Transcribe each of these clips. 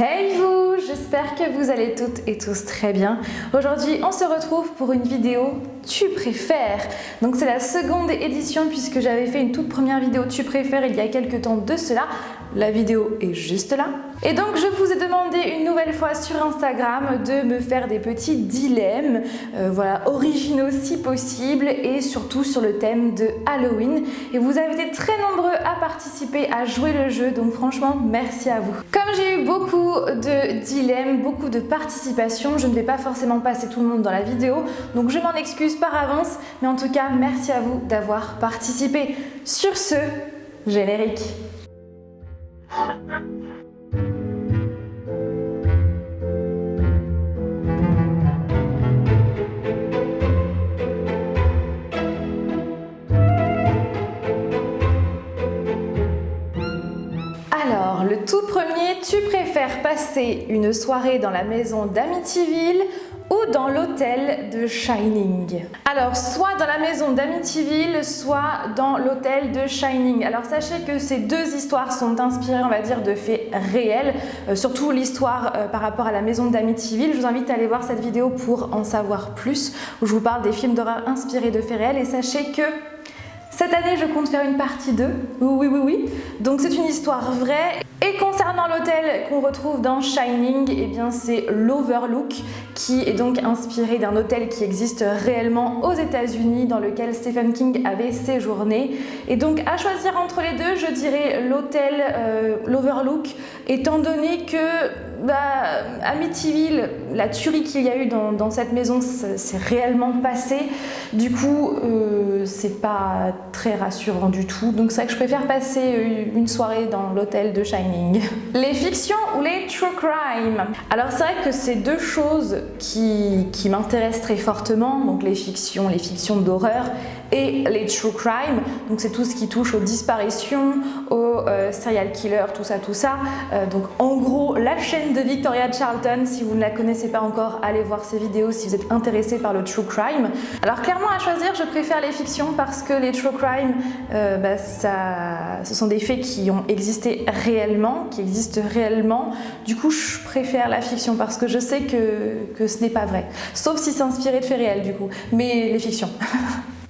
Hey vous, j'espère que vous allez toutes et tous très bien. Aujourd'hui, on se retrouve pour une vidéo Tu préfères. Donc c'est la seconde édition puisque j'avais fait une toute première vidéo Tu préfères il y a quelques temps de cela. La vidéo est juste là. Et donc je vous ai demandé une nouvelle fois sur Instagram de me faire des petits dilemmes, voilà, originaux si possible et surtout sur le thème de Halloween. Et vous avez été très nombreux à participer, à jouer le jeu, donc franchement merci à vous. Comme j'ai eu beaucoup de dilemmes, beaucoup de participation, je ne vais pas forcément passer tout le monde dans la vidéo, donc je m'en excuse par avance, mais en tout cas merci à vous d'avoir participé. Sur ce, générique. Alors, le tout premier, tu préfères passer une soirée dans la maison d'Amityville ou dans l'hôtel de Shining? Alors, soit dans la maison d'Amityville, soit dans l'hôtel de Shining. Alors, sachez que ces deux histoires sont inspirées, on va dire, de faits réels, surtout l'histoire par rapport à la maison d'Amityville. Je vous invite à aller voir cette vidéo pour en savoir plus, où je vous parle des films d'horreur inspirés de faits réels. Et sachez que cette année, je compte faire une partie 2. Oui. Donc c'est une histoire vraie. Et concernant l'hôtel qu'on retrouve dans Shining, eh bien c'est l'Overlook qui est donc inspiré d'un hôtel qui existe réellement aux États-Unis dans lequel Stephen King avait séjourné. Et donc à choisir entre les deux, je dirais l'hôtel, l'Overlook, étant donné que Amityville, la tuerie qu'il y a eu dans cette maison, c'est réellement passé. Du coup, c'est pas très rassurant du tout. Donc c'est vrai que je préfère passer une soirée dans l'hôtel de Shining. Les fictions ou les true crime? Alors c'est vrai que c'est deux choses qui m'intéressent très fortement. Donc les fictions d'horreur et les true crime. Donc c'est tout ce qui touche aux disparitions, aux serial killers, tout ça. Donc en gros, la chaîne de Victoria Charlton, si vous ne la connaissez pas encore, allez voir ses vidéos si vous êtes intéressé par le true crime. Alors clairement à choisir, je préfère les fictions parce que les true crime, ce sont des faits qui ont existé réellement, qui existent réellement. Du coup, je préfère la fiction parce que je sais que ce n'est pas vrai. Sauf si c'est inspiré de faits réels du coup, mais les fictions.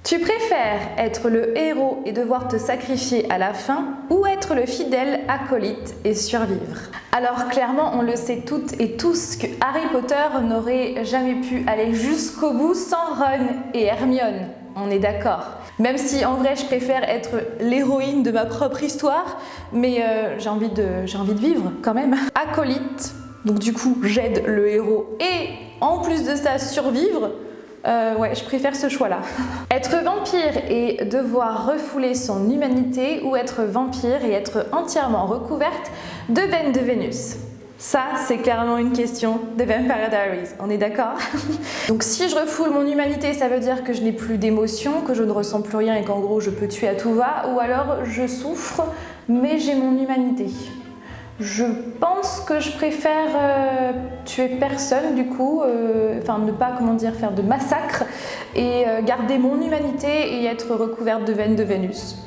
Tu préfères être le héros et devoir te sacrifier à la fin ou être le fidèle acolyte et survivre? Alors clairement, on le sait toutes et tous que Harry Potter n'aurait jamais pu aller jusqu'au bout sans Ron et Hermione. On est d'accord. Même si en vrai je préfère être l'héroïne de ma propre histoire, mais j'ai envie de vivre quand même. Acolyte, donc du coup j'aide le héros et en plus de ça survivre. Ouais, je préfère ce choix-là. Être vampire et devoir refouler son humanité ou être vampire et être entièrement recouverte de veines de Vénus? Ça, c'est clairement une question de Vampire Diaries, on est d'accord? Donc si je refoule mon humanité, ça veut dire que je n'ai plus d'émotions, que je ne ressens plus rien et qu'en gros je peux tuer à tout va, ou alors je souffre, mais j'ai mon humanité. Je pense que je préfère tuer personne du coup, enfin ne pas faire de massacre et garder mon humanité et être recouverte de veines de Vénus.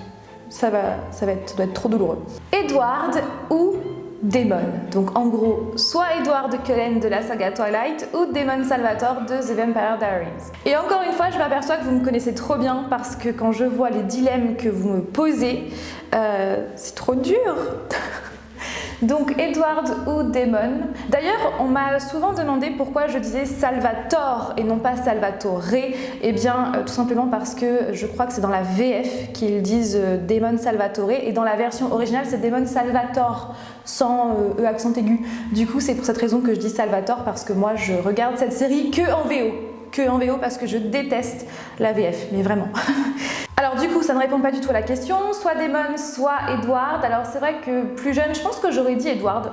Ça doit être trop douloureux. Edward ou Damon. Donc en gros, soit Edward Cullen de la saga Twilight ou Damon Salvatore de The Vampire Diaries. Et encore une fois, je m'aperçois que vous me connaissez trop bien parce que quand je vois les dilemmes que vous me posez, c'est trop dur. Donc Edward ou Damon. D'ailleurs, on m'a souvent demandé pourquoi je disais Salvatore et non pas Salvatore. Eh bien, tout simplement parce que je crois que c'est dans la VF qu'ils disent Damon Salvatore et dans la version originale, c'est Damon Salvatore sans E accent aigu. Du coup, c'est pour cette raison que je dis Salvatore parce que moi, je regarde cette série que en VO parce que je déteste la VF, mais vraiment. Alors du coup, ça ne répond pas du tout à la question, soit Damon, soit Edward. Alors c'est vrai que plus jeune, je pense que j'aurais dit Edward,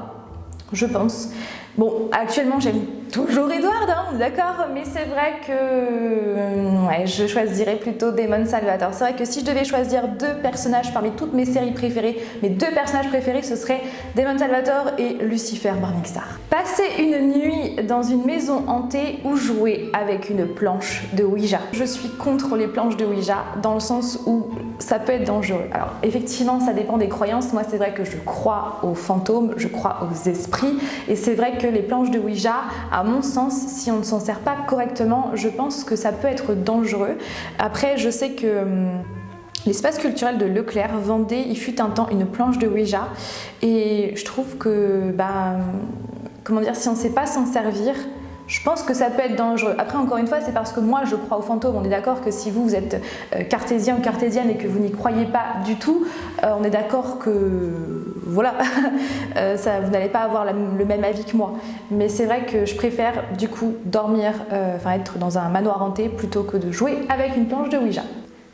je pense. Bon, actuellement, j'aime toujours Edward, hein, d'accord, mais c'est vrai que ouais, je choisirais plutôt Damon Salvatore. C'est vrai que si je devais choisir deux personnages parmi toutes mes séries préférées, mes deux personnages préférés, ce seraient Damon Salvatore et Lucifer Morningstar. Passer une nuit dans une maison hantée ou jouer avec une planche de Ouija. Je suis contre les planches de Ouija dans le sens où ça peut être dangereux. Alors effectivement, ça dépend des croyances. Moi, c'est vrai que je crois aux fantômes, je crois aux esprits, et c'est vrai que les planches de Ouija, à mon sens, si on ne s'en sert pas correctement, je pense que ça peut être dangereux. Après, je sais que l'espace culturel de Leclerc vendait, il fut un temps, une planche de Ouija, et je trouve que, comment dire, si on ne sait pas s'en servir, je pense que ça peut être dangereux. Après, encore une fois, c'est parce que moi, je crois aux fantômes. On est d'accord que si vous êtes cartésien ou cartésienne et que vous n'y croyez pas du tout, on est d'accord que, voilà, vous n'allez pas avoir le même avis que moi. Mais c'est vrai que je préfère, du coup, dormir, être dans un manoir hanté plutôt que de jouer avec une planche de Ouija.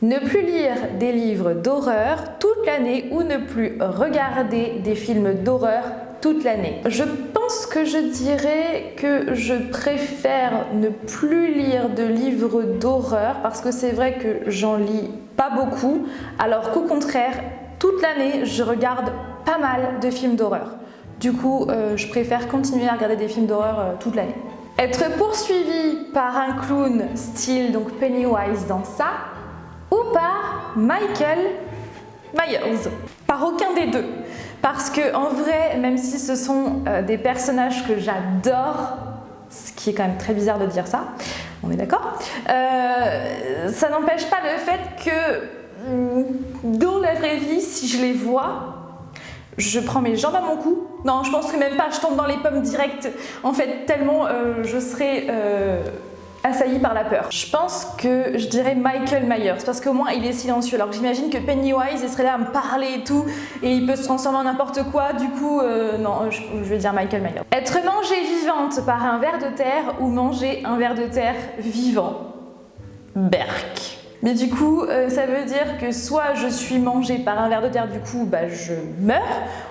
Ne plus lire des livres d'horreur toute l'année ou ne plus regarder des films d'horreur toute l'année. Je pense que je dirais que je préfère ne plus lire de livres d'horreur parce que c'est vrai que j'en lis pas beaucoup, alors qu'au contraire, toute l'année, je regarde pas mal de films d'horreur. Du coup, je préfère continuer à regarder des films d'horreur toute l'année. Être poursuivi par un clown style donc Pennywise dans ça, ou par Michael Myers. Par aucun des deux. Parce que en vrai, même si ce sont des personnages que j'adore, ce qui est quand même très bizarre de dire ça, on est d'accord, ça n'empêche pas le fait que dans la vraie vie, si je les vois, je prends mes jambes à mon cou. Non, je pense que même pas, je tombe dans les pommes direct. En fait, tellement je serais assailli par la peur. Je pense que je dirais Michael Myers parce qu'au moins il est silencieux. Alors que j'imagine que Pennywise il serait là à me parler et tout et il peut se transformer en n'importe quoi. Du coup, non, je vais dire Michael Myers. Être mangée vivante par un ver de terre ou manger un ver de terre vivant. Berk. Mais du coup, ça veut dire que soit je suis mangée par un ver de terre, du coup, je meurs,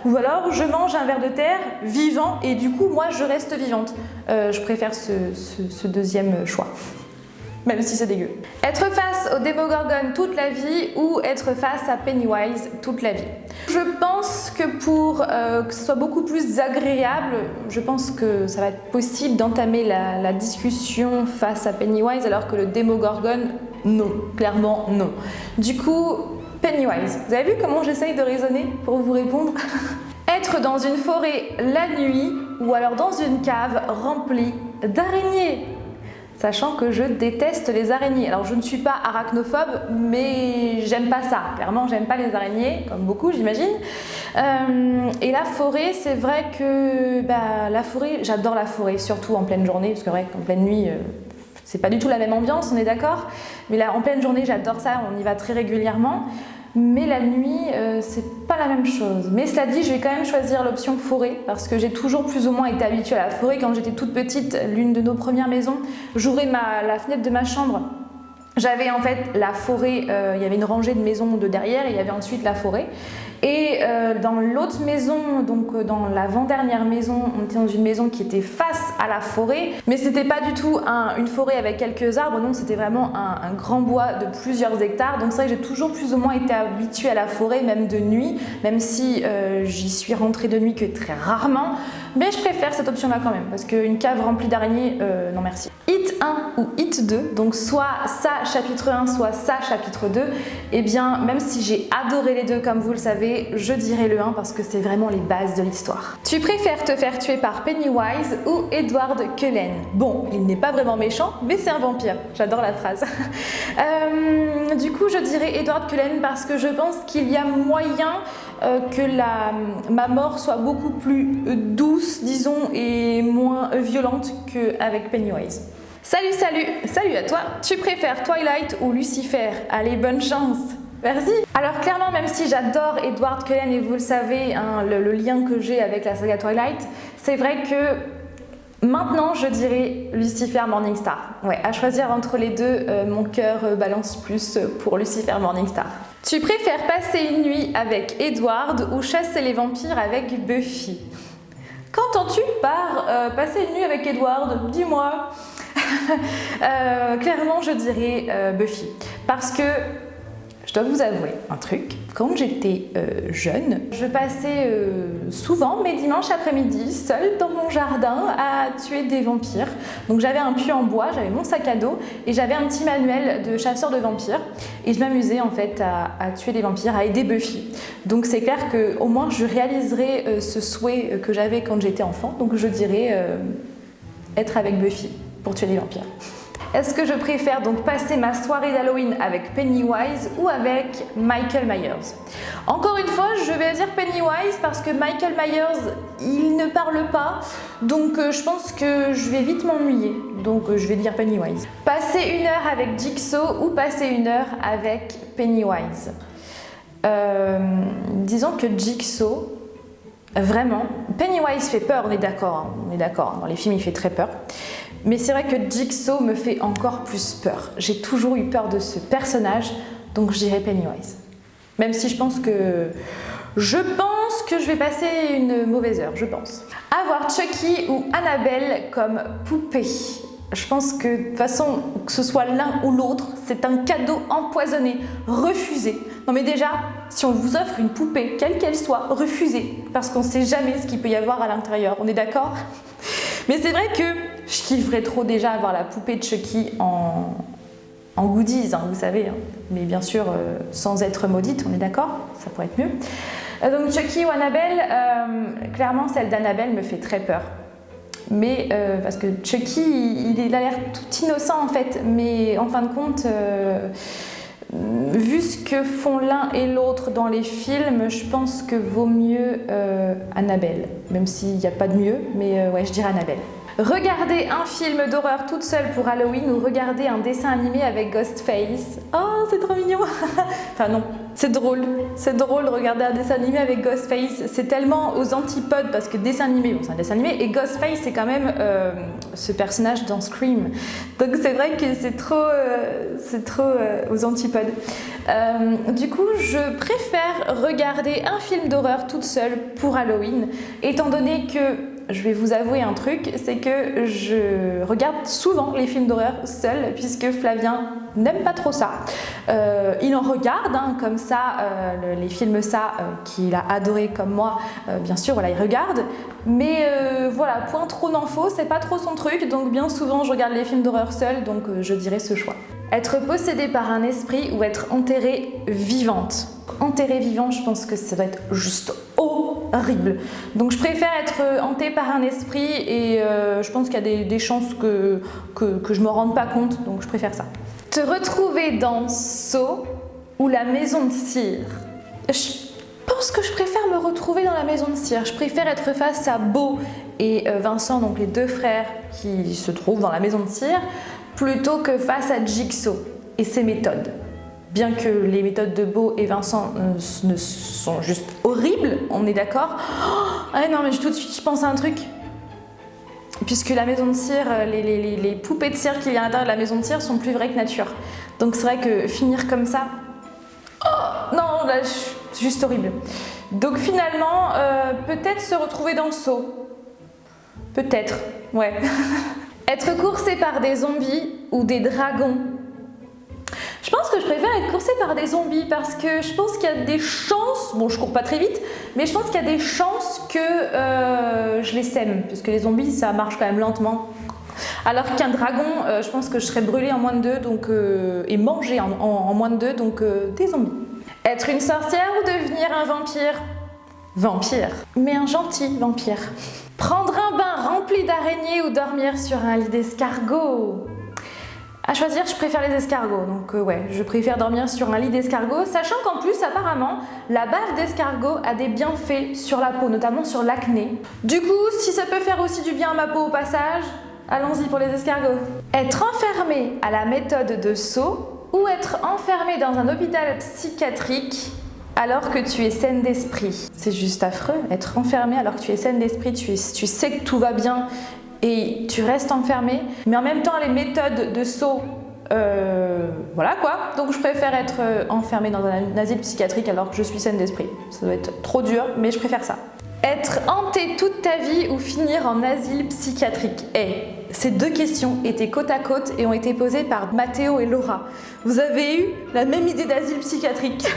ou alors je mange un ver de terre vivant et du coup, moi, je reste vivante. Je préfère ce deuxième choix, même si c'est dégueu. Être face au Démogorgon toute la vie ou être face à Pennywise toute la vie. Je pense que pour que ce soit beaucoup plus agréable, je pense que ça va être possible d'entamer la discussion face à Pennywise alors que le Démogorgon, non, clairement non. Du coup, Pennywise. Vous avez vu comment j'essaye de raisonner pour vous répondre? Être dans une forêt la nuit ou alors dans une cave remplie d'araignées. Sachant que je déteste les araignées. Alors je ne suis pas arachnophobe, mais j'aime pas ça. Clairement, j'aime pas les araignées, comme beaucoup j'imagine. Et la forêt, c'est vrai que la forêt, j'adore la forêt, surtout en pleine journée, parce que vrai qu'en pleine nuit, c'est pas du tout la même ambiance, on est d'accord. Mais là, en pleine journée, j'adore ça, on y va très régulièrement. Mais la nuit, c'est pas la même chose. Mais cela dit, je vais quand même choisir l'option forêt parce que j'ai toujours plus ou moins été habituée à la forêt. Quand j'étais toute petite, l'une de nos premières maisons, j'ouvrais la fenêtre de ma chambre. J'avais en fait la forêt, il y avait une rangée de maisons de derrière et il y avait ensuite la forêt. Et dans l'autre maison, donc dans l'avant-dernière maison, on était dans une maison qui était face à la forêt, mais c'était pas du tout une forêt avec quelques arbres, non, c'était vraiment un grand bois de plusieurs hectares. Donc c'est vrai que j'ai toujours plus ou moins été habituée à la forêt, même de nuit, même si j'y suis rentrée de nuit que très rarement. Mais je préfère cette option-là quand même, parce qu'une cave remplie d'araignées, non merci. Hit 1 ou Hit 2, donc soit ça chapitre 1, soit ça chapitre 2, et bien même si j'ai adoré les deux comme vous le savez, je dirais le 1 parce que c'est vraiment les bases de l'histoire. Tu préfères te faire tuer par Pennywise ou Edward Cullen? Bon, il n'est pas vraiment méchant, mais c'est un vampire, j'adore la phrase. Du coup, je dirais Edward Cullen parce que je pense qu'il y a moyen que ma mort soit beaucoup plus douce, disons, et moins violente qu'avec Pennywise. Salut à toi. Tu préfères Twilight ou Lucifer? Allez, bonne chance. Merci. Alors clairement, même si j'adore Edward Cullen et vous le savez, hein, le lien que j'ai avec la saga Twilight, c'est vrai que maintenant je dirais Lucifer Morningstar. Ouais, à choisir entre les deux, mon cœur balance plus pour Lucifer Morningstar. Tu préfères passer une nuit avec Edward ou chasser les vampires avec Buffy? Qu'entends-tu par passer une nuit avec Edward? Dis-moi. Clairement, je dirais Buffy. Parce que je dois vous avouer un truc. Quand j'étais jeune, je passais souvent mes dimanches après-midi seule dans mon jardin à tuer des vampires. Donc j'avais un puits en bois, j'avais mon sac à dos et j'avais un petit manuel de chasseur de vampires. Et je m'amusais en fait à tuer des vampires, à aider Buffy. Donc c'est clair qu'au moins je réaliserai ce souhait que j'avais quand j'étais enfant. Donc je dirais être avec Buffy pour tuer des vampires. Est-ce que je préfère donc passer ma soirée d'Halloween avec Pennywise ou avec Michael Myers? Encore une fois, je vais dire Pennywise parce que Michael Myers, il ne parle pas, donc je pense que je vais vite m'ennuyer, donc je vais dire Pennywise. Passer 1 heure avec Jigsaw ou passer 1 heure avec Pennywise? Disons que Jigsaw, vraiment, Pennywise fait peur, on est d'accord, dans les films il fait très peur. Mais c'est vrai que Jigsaw me fait encore plus peur. J'ai toujours eu peur de ce personnage, donc je dirais Pennywise. Même si je pense que je vais passer une mauvaise heure, je pense. Avoir Chucky ou Annabelle comme poupée. Je pense que de toute façon, que ce soit l'un ou l'autre, c'est un cadeau empoisonné, refusé. Non mais déjà, si on vous offre une poupée, quelle qu'elle soit, refusez. Parce qu'on ne sait jamais ce qu'il peut y avoir à l'intérieur, on est d'accord? Mais c'est vrai que je kifferais trop déjà avoir la poupée de Chucky en goodies, hein, vous savez. Hein. Mais bien sûr, sans être maudite, on est d'accord? Ça pourrait être mieux. Donc Chucky ou Annabelle, clairement celle d'Annabelle me fait très peur. Mais parce que Chucky, il a l'air tout innocent en fait. Mais en fin de compte, vu ce que font l'un et l'autre dans les films, je pense que vaut mieux Annabelle. Même s'il n'y a pas de mieux, mais ouais, je dirais Annabelle. Regarder un film d'horreur toute seule pour Halloween ou regarder un dessin animé avec Ghostface. Oh, c'est trop mignon. Enfin non, c'est drôle de regarder un dessin animé avec Ghostface. C'est tellement aux antipodes parce que dessin animé, bon c'est un dessin animé, et Ghostface c'est quand même ce personnage dans Scream. Donc c'est vrai que c'est trop aux antipodes. Du coup, je préfère regarder un film d'horreur toute seule pour Halloween, étant donné que je vais vous avouer un truc, c'est que je regarde souvent les films d'horreur seule, puisque Flavien n'aime pas trop ça. Il en regarde, hein, comme ça, les films qu'il a adoré comme moi, bien sûr, voilà, il regarde. Mais voilà, point trop d'infos, c'est pas trop son truc, donc bien souvent je regarde les films d'horreur seule, donc je dirais ce choix. Être possédée par un esprit ou être enterrée vivante? Enterrée vivante, je pense que ça doit être juste horrible. Donc je préfère être hantée par un esprit et je pense qu'il y a des chances que je me rende pas compte, donc je préfère ça. Te retrouver dans Saw ou la maison de cire? Je pense que je préfère me retrouver dans la maison de cire. Je préfère être face à Beau et Vincent, donc les 2 frères qui se trouvent dans la maison de cire, plutôt que face à Jigsaw et ses méthodes. Bien que les méthodes de Beau et Vincent sont juste horribles, on est d'accord? Ah non, mais tout de suite je pense à un truc. Puisque la maison de cire, les poupées de cire qu'il y a à l'intérieur de la maison de cire sont plus vraies que nature. Donc c'est vrai que finir comme ça, oh, non, là, c'est juste horrible. Donc finalement, peut-être se retrouver dans Saw. Peut-être, ouais. Être coursé par des zombies ou des dragons? Je pense que je préfère être coursée par des zombies parce que je pense qu'il y a des chances, bon je cours pas très vite, mais je pense qu'il y a des chances que je les sème, parce que les zombies ça marche quand même lentement. Alors qu'un dragon, je pense que je serais brûlée en moins de 2 donc, et mangée en moins de 2, donc des zombies. Être une sorcière ou devenir un vampire? Vampire, mais un gentil vampire. Prendre un bain rempli d'araignées ou dormir sur un lit d'escargot? À choisir, je préfère les escargots, donc ouais, je préfère dormir sur un lit d'escargot, sachant qu'en plus, apparemment, la bave d'escargot a des bienfaits sur la peau, notamment sur l'acné. Du coup, si ça peut faire aussi du bien à ma peau au passage, allons-y pour les escargots. Être enfermé à la méthode de Saw ou être enfermé dans un hôpital psychiatrique alors que tu es saine d'esprit? C'est juste affreux, être enfermé alors que tu es saine d'esprit, tu sais que tout va bien, et tu restes enfermé, mais en même temps les méthodes de Saw, voilà quoi. Donc je préfère être enfermée dans un asile psychiatrique alors que je suis saine d'esprit. Ça doit être trop dur, mais je préfère ça. Être Être hanté toute ta vie ou finir en asile psychiatrique? Ces deux questions étaient côte à côte et ont été posées par Mathéo et Laura. Vous avez eu la même idée d'asile psychiatrique.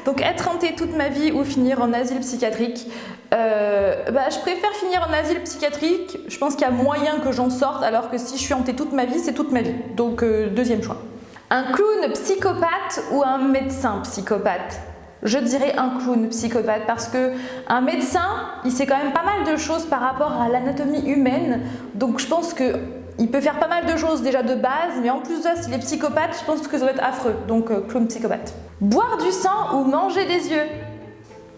Donc être hanté toute ma vie ou finir en asile psychiatrique, je préfère finir en asile psychiatrique. Je pense qu'il y a moyen que j'en sorte, alors que si je suis hantée toute ma vie, c'est toute ma vie. Donc deuxième choix. Un clown psychopathe ou un médecin psychopathe? Je dirais un clown psychopathe parce que un médecin, il sait quand même pas mal de choses par rapport à l'anatomie humaine. Donc je pense qu'il peut faire pas mal de choses déjà de base, mais en plus de ça, s'il est psychopathe, je pense que ça doit être affreux. Donc clown psychopathe. Boire du sang ou manger des yeux?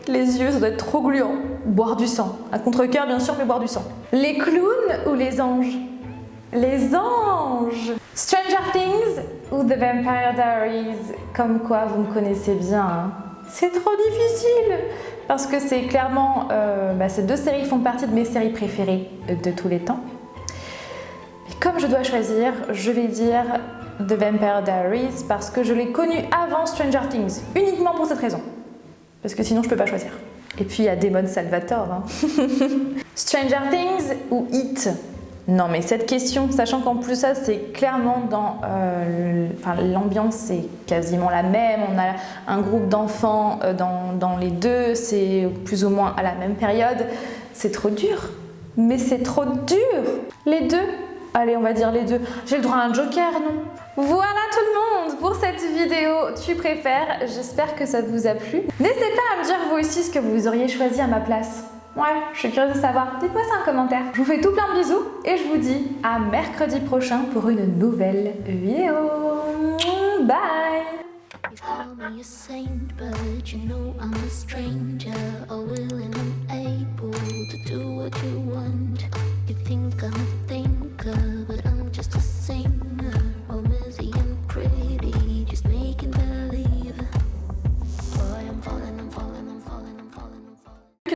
Les yeux, ça doit être trop gluant. Boire du sang. À contre-cœur, bien sûr, mais boire du sang. Les clowns ou les anges? Les anges! Stranger Things ou The Vampire Diaries? Comme quoi, vous me connaissez bien, hein. C'est trop difficile parce que c'est clairement, ces deux séries font partie de mes séries préférées de tous les temps. Et comme je dois choisir, je vais dire The Vampire Diaries parce que je l'ai connu avant Stranger Things, uniquement pour cette raison. Parce que sinon je peux pas choisir. Et puis il y a Damon Salvatore. Hein. Stranger Things ou It? Non mais cette question, sachant qu'en plus ça c'est clairement dans l'ambiance c'est quasiment la même, on a un groupe d'enfants dans les deux, c'est plus ou moins à la même période, c'est trop dur, mais c'est trop dur. Les deux? Allez on va dire les deux, j'ai le droit à un joker non? Voilà tout le monde pour cette vidéo Tu préfères, j'espère que ça vous a plu. N'hésitez pas à me dire vous aussi ce que vous auriez choisi à ma place. Ouais, je suis curieuse de savoir. Dites-moi ça en commentaire. Je vous fais tout plein de bisous et je vous dis à mercredi prochain pour une nouvelle vidéo. Bye! You call me a saint, but you know I'm a stranger, all willing and able to do what you want. You think I'm a